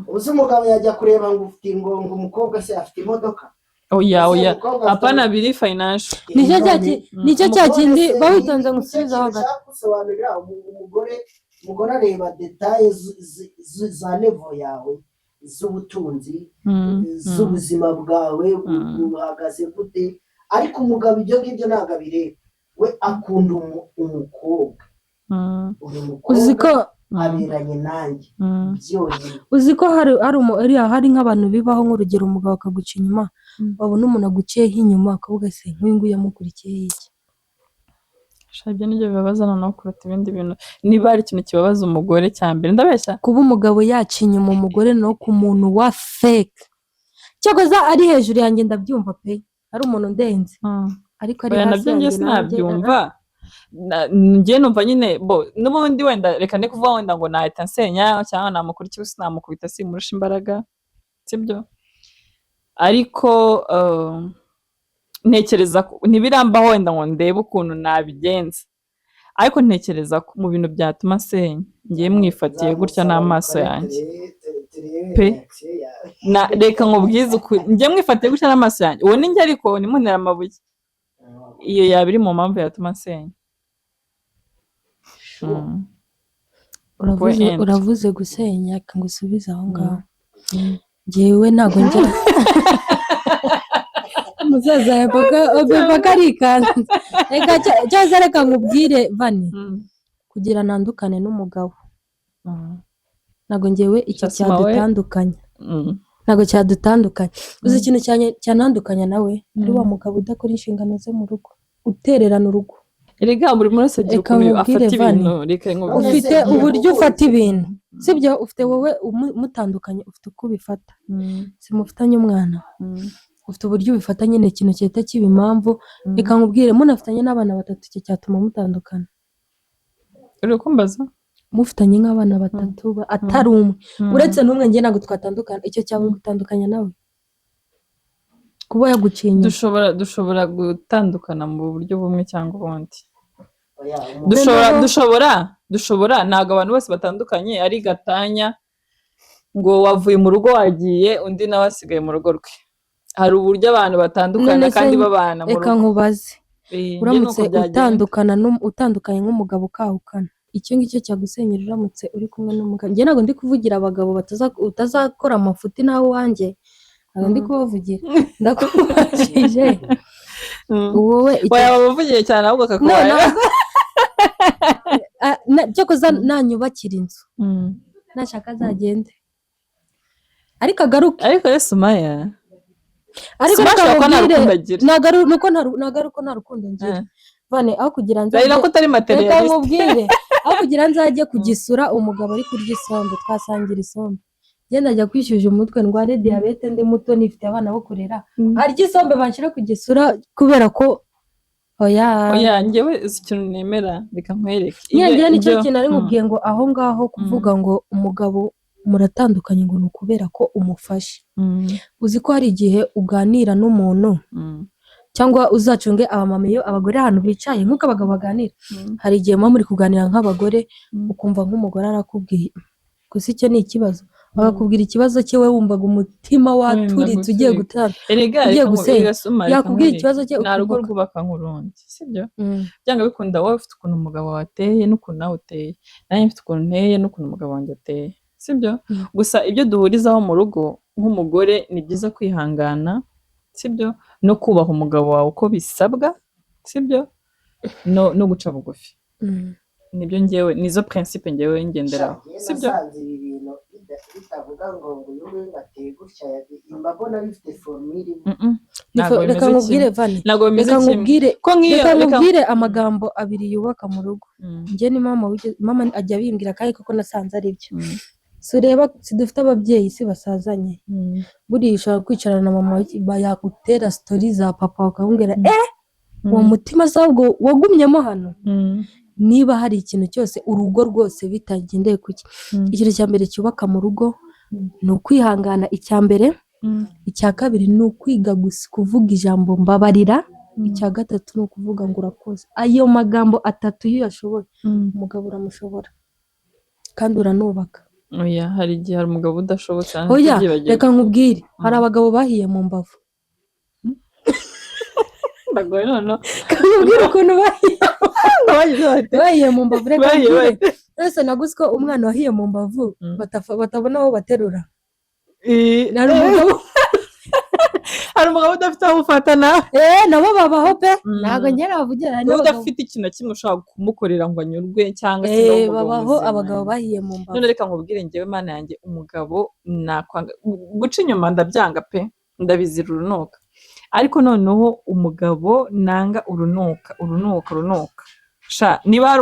uzi umugabo yajya kureba ngo ufite ingongo umukobwa se afite imodoka? Oya apana biri financial. Nicyo cya kindi bawitonze gusubizaho gato. Gusobanurira umugore areba detail za level yawe z'ubutunzi, z'ubuzima bwawe buhagaze gute, ariko umugabo ibyo ngibyo ntabwo abireba. We akunda umukobwa, uzi ko aberanye nanjye byonyine. Uzi ko hari nk'abantu bibaho, nk'urugero umugabo akaguca inyuma, wabona umuntu aguciyeho inyuma akavuga se nk'uyu nguyu yamukurikiye iki? Ibyo nibyo bibabaza noneho kuruta ibindi bintu. Niba ari ikintu kibabaza umugore cya mbere, ndabeshya kuba umugabo yaca inyuma umugore no ku muntu wa fake, cyakoze ari hejuru yanjye ndabyumva pe, ari umuntu ndenze, ariko ari hasi yanjye sinabyumva. Njye numva nyine n'ubundi wenda reka ne kuvuga wenda ngo nahita nsenya cyangwa namukurikiye sinamukubita simurusha imbaraga, sibyo? Ariko ntekereza ntibirambaho wenda ngo ndebe ukuntu nabigenza, ariko ntekereza ko mu bintu byatuma nsenya ngiye mwifatiye gutya n'amaso yanjye pe. Reka nkubwize ukuri, njye mwifatiye gutya n'amaso yanjye, uwo ni njye, ariko nimunera amabuye, iyo yaba iri mu mpamvu yatuma nsenya. Uravuze gusenya, ngo usubize aho ngaho. Njyewe ntabwo njya umusaza yavuga arikanze. Reka nkubwire Vani, kugira ntandukane n'umugabo ntabwo njyewe icyo cyadutandukanya. ntabwo cyadutandukanya uzi ikintu cyanandukanya nawe ari wa mugabo udakora inshingano ze mu rugo utererana urugo erega buri muntu wese agira ukuntu afata ibintu ufite uburyo ufata ibintu sibyo ufite wowe mutandukanye ufite uko ubifata simufitanye umwana ufite uburyo ubifata nyine ikintu cyita kiba impamvu reka nkubwire munafitanye n'abana batatu icyo cyatuma mutandukana uri kumbaza mufitanye nk'abana batatu atari umwe uretse n'umwe njye ntabwo twatandukana icyo cyaba gutandukanya nawe kuba yaguciye inyuma dushobora gutandukana mu buryo bumwe cyangwa ubundi dushobora ntabwo abantu bose batandukanye ari gatanya ngo wavuye mu rugo wagiye undi nawe asigaye mu rugo rwe hari uburyo abantu batandukana kandi babana mu rugo reka nkubaze uramutse utandukanye nk'umugabo ukahukana icyo ngicyo cyagusenyera uramutse uri kumwe n'umugabo njye ntabwo ndi kuvugira abagabo utazakora amafuti nawe wanjye ntabwo ndi kubavugira ndakubajije wowe waba uvugiye cyane ahubwo akakubaye cyakoze nanyubakira inzu nashaka azagende ariko agaruke ariko Yesu Maya ariko ntabwo ari uko nta rukundo ngira vane aho kugira ngo reka nkubwire aho kugira nzajye kugisura umugabo ari kurya isombe twasangira isombe genda ajya kwishyuza umutwe ndware diyabete ndi muto nifite abana bo kurera harya isombe banshyira kugisura kubera ko oya njyewe ikintu nemera reka nkwereke ngiye nicyo kintu ari nkubwiye ngo aho ngaho kuvuga ngo umugabo muratandukanye ngo ni ukubera ko umufashe uzi ko hari igihe uganira n'umuntu cyangwa uzacunge abamama iyo abagore ahantu bicaye nk'uko abagabo baganira hari igihe muba muri kuganira nk'abagore ukumva nk'umugore arakubwiye gusa icyo ni ikibazo bakakubwira ikibazo cye we wumvaga umutima waturitse ugiye gusenya yakubwira ikibazo cye nta rugo rwubaka nk'urundi sibyo byanga bikunda wowe ufite ukuntu umugabo wateye n'ukuntu nawe uteye nanjye mfite ukuntu nteye n'ukuntu umugabo wanjye ateye sibyo gusa ibyo duhurizaho mu rugo nk'umugore ni byiza kwihangana sibyo no kubaha umugabo wawe uko bisabwa sibyo no guca bugufi nibyo ngewe nizo principe ngewe ngenderaho sibyo bitavuga ngo uyu nguyu ateye gutya imbabona bifite formule reka nkubwire vani reka nkubwire amagambo abiri yubaka mu rugo njye ni mama ajya abimbwira kandi koko nasanze ari byo si dufite ababyeyi si basazanye buriya ushobora kwicarana na mama yakutera sitori za papa bakakubwira uwo mutima ahubwo wagumyemo hano niba hari ikintu cyose urugo rwose bitagendeye ku cye ikintu cya mbere cyubaka mu rugo ni ukwihangana icya mbere icya kabiri ni ukwiga kuvuga ijambo mbabarira icya gatatu ni ukuvuga ngo urakoze ayo magambo atatu iyo uyashoboye umugabo uramushobora kandi uranubaka oya hari igihe hari umugabo udashobotse oya reka nkubwire hari abagabo bahiye mu mbavu ndagoye noneho nkubwire ukuntu bahiye mu mbavu reka nkubwire rwose naguze ko umwana wahiye mu mbavu batabona aho baterura hari umugabo udafite aho ufata nawe nabo babaho pe ntabwo ngera bavugira niba udafite ikintu na kimwe ushobora kumukorera ngo anyurwe cyangwa se babaho abagabo bahiye mu mbavu none reka nkubwire njyewe mana yanjye umugabo nakwanga guca inyuma ndabyanga pe ndabizira urunuka ariko noneho umugabo nanga urunuka niba hari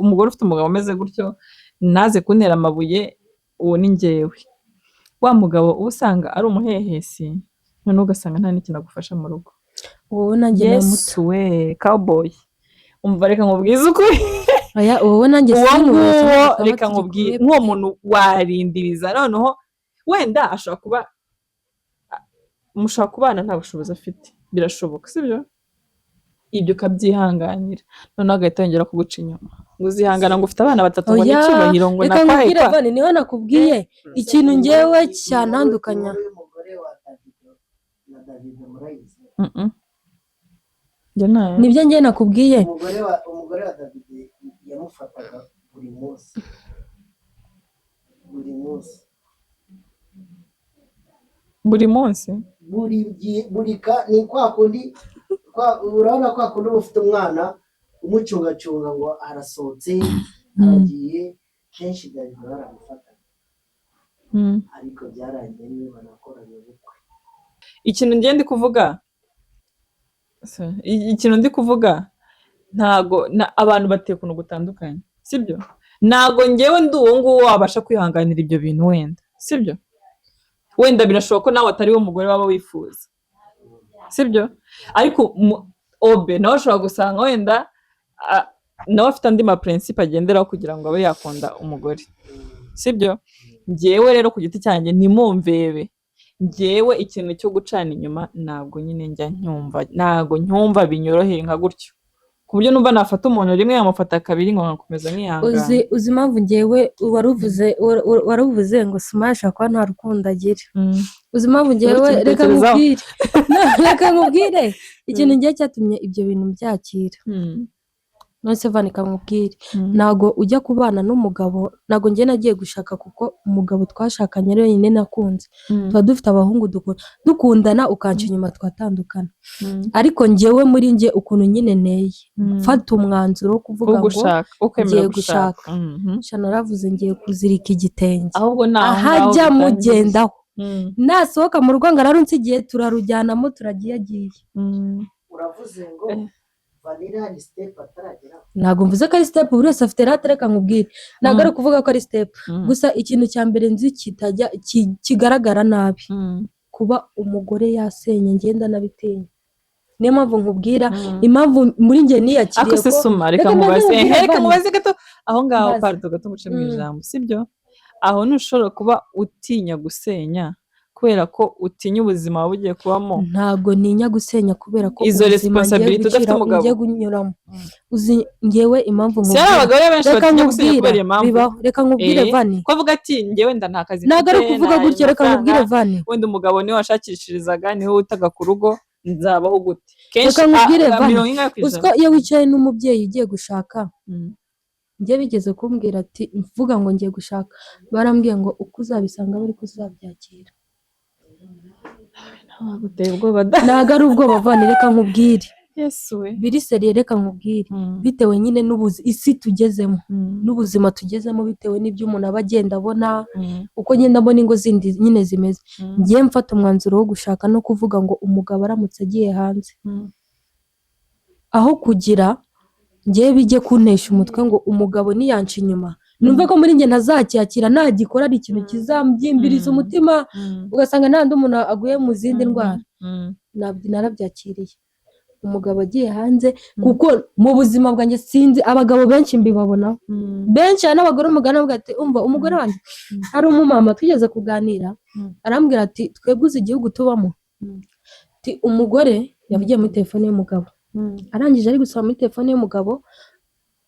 umugore ufite umugabo umeze gutyo naze kuntera amabuye uwo ni njyewe wa mugabo uba usanga ari umuhehesi noneho ugasanga nta n'ikintu agufasha mu rugo wowe nanjye yesu we cowboy umva reka nkubwize ukuri wowe nanjye reka nkubwire nk'uwo muntu warindiriza noneho wenda ashobora kuba mushobora kubana nta bushobozi afite birashoboka sibyo ibyo ukabyihanganira noneho agahita yongera kuguca inyuma ngo uzihangana ngo ufite abana batatu ngo n'icyubahiro ngo nakwahekwa niho nakubwiye ikintu ngewe cyanandukanya nibyo ngewe nakubwiye umugore wa David yamufataga buri munsi ni kwa kundi urabona kwa kundi uba ufite umwana umucungacunga ngo arasohotse aragiye kenshi byari baramufata ariko byarangiye niwe banakoranye ubukwe. ikintu ndi kuvuga ntago abantu bateye ukuntu gutandukanye, sibyo? Ntago ngewe ndi uwo nguwo wabasha kwihanganira ibyo bintu, wenda sibyo, wenda birashoboka ko nawe atari wo mugore waba wifuza, sibyo, ariko obe nawe ushobora gusanga wenda nawe afite andi maprincipe agenderaho kugira ngo abe yakunda umugore, sibyo. Ngewe rero ku giti cyanjye ntimumvebe, ngewe ikintu cyo gucana inyuma ntabwo nyine njya nyumva binyoroheye nka gutyo, ku buryo numva nafata umuntu rimwe yamufata kabiri ngo nkakomeza nkihangana. uzi impamvu ngewe waruvuze ngo sumasha kwa nta rukundo agira. Uzi impamvu ngewe reka nkubwire ikintu ngiye cyatumye ibyo bintu byakira. Nonse vanika nkubwire, ntago ujya kubana n'umugabo, ntago ngiye nagiye gushaka kuko umugabo twashakanye rero nyine nakunze, tuba dufite abahungu dukundana ukanca inyuma twatandukana, ariko ngewe muri nge ukuntu nyine neye mfata umwanzuro wo kuvuga ngo ngiye gushaka, naravuze ngiye kuzirika igitenge ahajya mugendaho, nasohoka mu rugo ngo ararunsigiye turarujyanamo turagiye. Uravuze ngo vanilla ni step atarageraho. Ntabwo mvuze ko ari step, buri wese afite rata, reka nkubwire, ntabwo ari ukuvuga ko ari step, gusa ikintu cya mbere nzi kigaragara nabi, kuba umugore yasenye ngenda nabitinya. Niyo mpamvu nkubwira impamvu muri njye niyakiriye ko reka mubaze gato aho ngaho pardo gato muce mu ijambo, sibyo? Aho ntushobora kuba utinya gusenya kubera ko utinya ubuzima bugiye kubamo. Ntago ninya gusenya kubera ko izo responsibility udafite umugabo ugiye kunyuramo. Uzi ngewe impamvu nkubwira, si abagore benshi batinya gusenya kubera iyo mpamvu. Reka nkubwire Vani, ko avuga ati ngewe nda nta kazi, ntago ari kuvuga gutyo. Reka nkubwire Vani, wenda umugabo niwe washakishirizaga, niwe utaga ku rugo, nzabaho gute? Reka nkubwire Vani, uziko iyo wicaye n'umubyeyi ugiye gushaka, njye bigeze kumbwira ati mvuga ngo ngiye gushaka, barambwiye ngo uko uzabisanga bari kuzabyakira. Ntago ari ubwoba Vani, reka nkubwire, biri seriye, reka nkubwire, bitewe nyine isi tugezemo n'ubuzima tugezemo, bitewe n'ibyo umuntu aba agenda abona, uko ngenda mbona ingo zindi nyine zimeze, ngiye mfata umwanzuro wo gushaka no kuvuga ngo umugabo aramutse agiye hanze, aho kugira ngiye bijye kuntesha umutwe ngo umugabo niyanca inyuma, numva ko muri njye ntazacyakira, nagikora ari ikintu kizambyimbiriza umutima, ugasanga nandi umuntu aguye mu zindi ndwara. Narabyakiriye umugabo agiye hanze, kuko mu buzima bwanjye sinzi abagabo benshi mbibabonaho, benshi n'abagore umugana avuga ati umva umugore wanjye, hari umumama twigeze kuganira arambwira ati twebwe uzi igihugu tubamo, ati umugore yavugiye muri telefone y'umugabo, arangije ari gusaba muri telefone y'umugabo,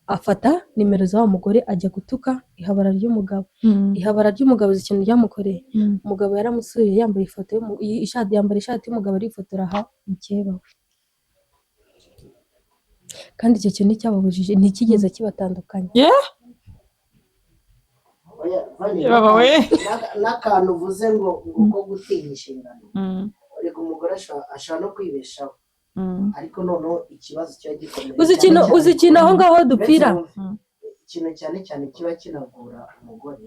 afata nimero za wa mugore ajya gutuka ihabara ry'umugabo. Ihabara ry'umugabo ikintu ryamukoreye, umugabo yaramusuye yambaye yambara ishati y'umugabo, arifotora aha mukeba we, kandi icyo kintu cyababujije ntikigeze kibatandukanya. N'akantu uvuze ngo ko gutinya inshingano, reka umugore ashobora no kwibeshaho, ariko noneho ikibazo kiba gikomeye. Uzi ikintu aho ngaho dupfira, ikintu cyane cyane kiba kinagora umugore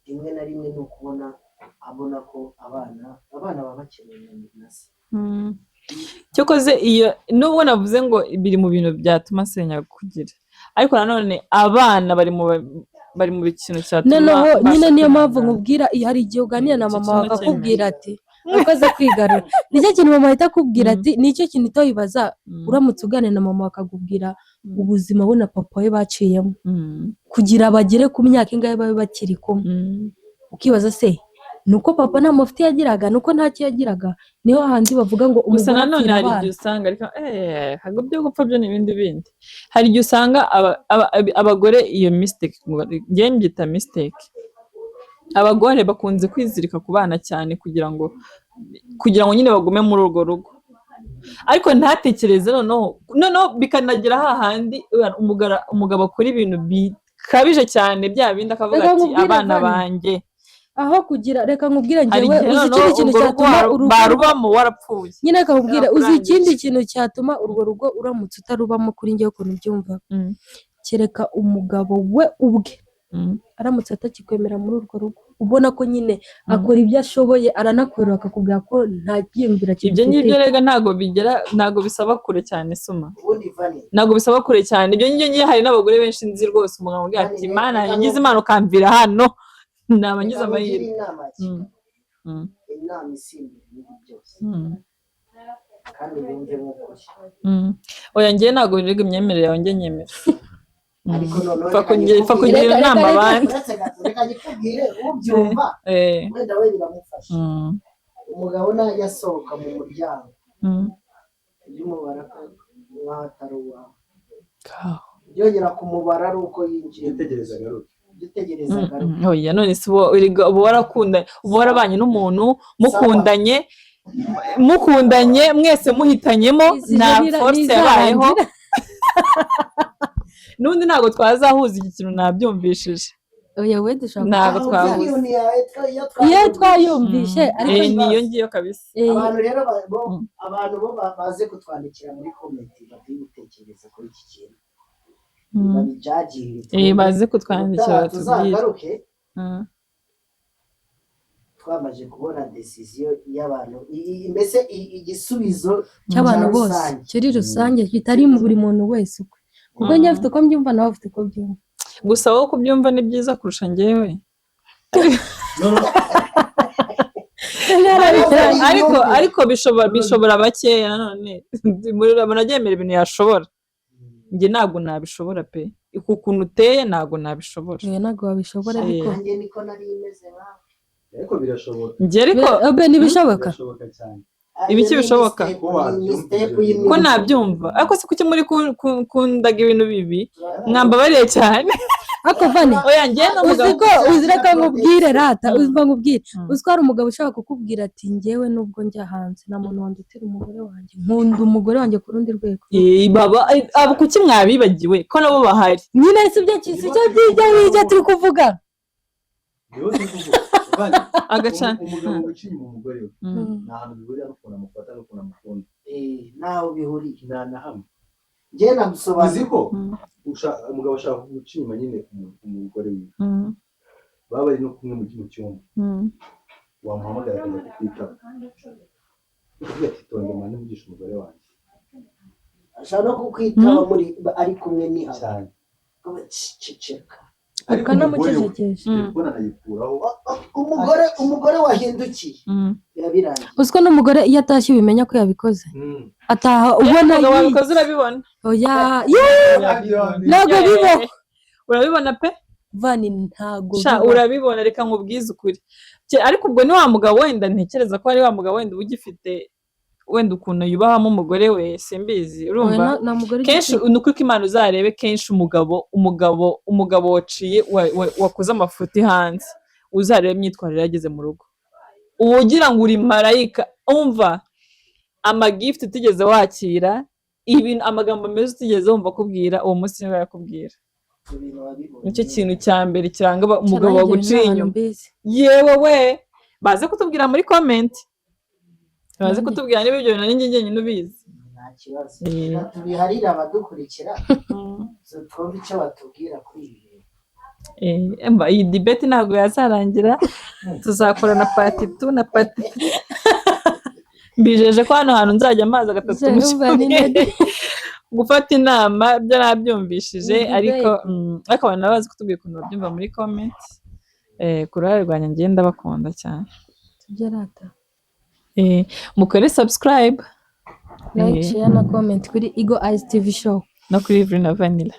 rimwe na rimwe ni ukubona abona ko abana baba bakeneye na se. Cyokoze iyo nubwo navuze ngo biri mu bintu byatuma asenya kugira, ariko nanone abana bari mu kintu cyatuma noneho nyine niyo mpamvu nkubwira, hari igihe uganira na mama akakubwira ati ukoze kwigarura, nicyo kintu mama ahita akubwira ati nicyo kintu itoyibaza, uramutse uganira na mama akakubwira ubuzima we na papa we baciyemo kugira bagere ku myaka ingahe babe bakiri kumwe, ukibaza se nuko papa nta mufti yagiraga, nuko ntacyo yagiraga, niho handi bavuga ngo umugore nanone hari igihe usanga hago byo gupfa byo n'ibindi bindi, hari igihe usanga abagore iyo mistake, ngiye mbyita mistake, abagore bakunze kwizirika ku bana cyane kugira ngo nyine bagume muri urwo rugo, ariko ntatekereze noneho bikanagera hahandi umugabo akora ibintu bikabije cyane, bya bindi akavuga ati abana banjye, aho kugira, reka nkubwire ngewe uzi ikindi kintu cyatuma barubamo warapfuye, nyine reka nkubwire uzi ikindi kintu cyatuma urwo rugo uramutse utarubamo kuri ngewe ukuntu byumva, kereka umugabo we ubwe aramutse atakikwemera muri urwo rugo, ubona ko nyine akora ibyo ashoboye aranakorera akakubwira ko nta byiyumvira ibyo ngibyo rega ntabwo bisaba kure cyane suma ubundi vani ntabwo bisaba kure cyane ibyo ngibyo ngiye hari n'abagore benshi nzi rwose umugabo ambwira ati mana ngize imana ukamvira hano naba ngize amahirwe inama isimbura ibindi byose kandi yumve nk'ukuri oya ngiye ntabwo rega imyemerere yawe njye nyemera ariko noneho pfa kugira inama abandi reka gikubwire ubyumva wenda we biramufasha umugabo najya asohoka mu muryango ujye umubara nk'aho atari uwawe byongera kumubara ari uko yinjiye Utegereza agaruke. utegereza agaruke oya none si uba warakunda uba warabanye n'umuntu mukundanye mwese muhitanyemo nta force yabayeho n'undi ntabwo twazahuza iki kintu nabyumvishije oya we dushaka ntabwo twahuza iyo twayumvishe ariko niyo ngiyo kabisa abantu rero abantu bo baze kutwandikira muri komenti bagiye gutekereza kuri iki kintu babijagire baze kutwandikira batubwire tuzagaruke twamaze kubona decision y'abantu mbese igisubizo cy'abantu bose kiri rusange kitari mu buri muntu wese ukwe kuko njye afite uko mbyumva nawe afite uko byumva gusa wowe kubyumva ni byiza kurusha njyewe ariko bishobora bakeya nanone banagemera ibintu yashobora njye ntabwo nabishobora pe ukuntu uteye ntabwo nabishobora ntabwo wabishobora ariko njye niko nari imeze nawe ariko birashoboka njye ariko ntibishoboka birashoboka cyane ibiki bishoboka ko nabyumva ariko si kuki muri kundaga ibintu bibi mwambabariye cyane ariko vani oya njye n'umugabo uzireka nkubwire rata uzva nkubwire uziko hari umugabo ushaka kukubwira ati njyewe nubwo njya hanze nta muntu wandutira umugore wanjye nkunda umugore wanjye ku rundi rwego abo kuki mwabibagiwe ko nabo bahari nyine si byo byijya bijya turi kuvuga umugabo uciye inyuma umugore we nta hantu bihurira n'ukuntu amufata n'ukuntu amukunda ntaho bihuriye nta na hamwe njye nagusobanura uzi ko umugabo ashaka guca inyuma nyine umugore we baba bari no kumwe mu cyumba wamuhamagara akajya kukwitaba uvuga ati tonde mwana uvugisha umugore wanjye ashaka no kukwitaba muri ari kumwe ni cyane ceceka ukanamucecekesha telefone anayikuraho umugore wahindukiye birabirangiye uziko n'umugore iyo atashye ubimenya ko yabikoze ataha ubona wabikoze urabibona oya ntabwo bibaho urabibona pe vani ntabwo urabibona reka nkubwize ukuri ariko ubwo ni wa mugabo wenda ntekereza ko ari wa mugabo wenda uba ugifite wenda ukuntu yubahamo umugore we simbizi urumva kenshi ni uko imana uzarebe kenshi umugabo waciye wakoze amafuti hanze uzarebe imyitwarire yageze mu rugo uba ugira ngo uri marayika umva amagifuti utigeze wakira ibintu amagambo meza utigeze wumva akubwira uwo munsi niba yakubwira nicyo kintu cya mbere kiranga umugabo waguciye inyuma yewe we baze kutubwira muri komenti baze kutubwira niba ibyo bintu ninjye njyenyine ubizi nta kibazo tubiharire abadukurikira twumve icyo batubwira kuri ibi bintu iyi debate ntabwo yazarangira tuzakora na pati 2 na pati 3 mbijeje ko hano hantu nzajya amazi agatatu mu cyumweru gufata inama byo nabyumvishije ariko abantu bazi kutubwira ukuntu babyumva muri comment ku ruhare rwanjye ngenda bakunda cyane tujye rata mukore subscribe like share na comment kuri Eagle Eyes TV show no kuri Evelyn na Vanilla.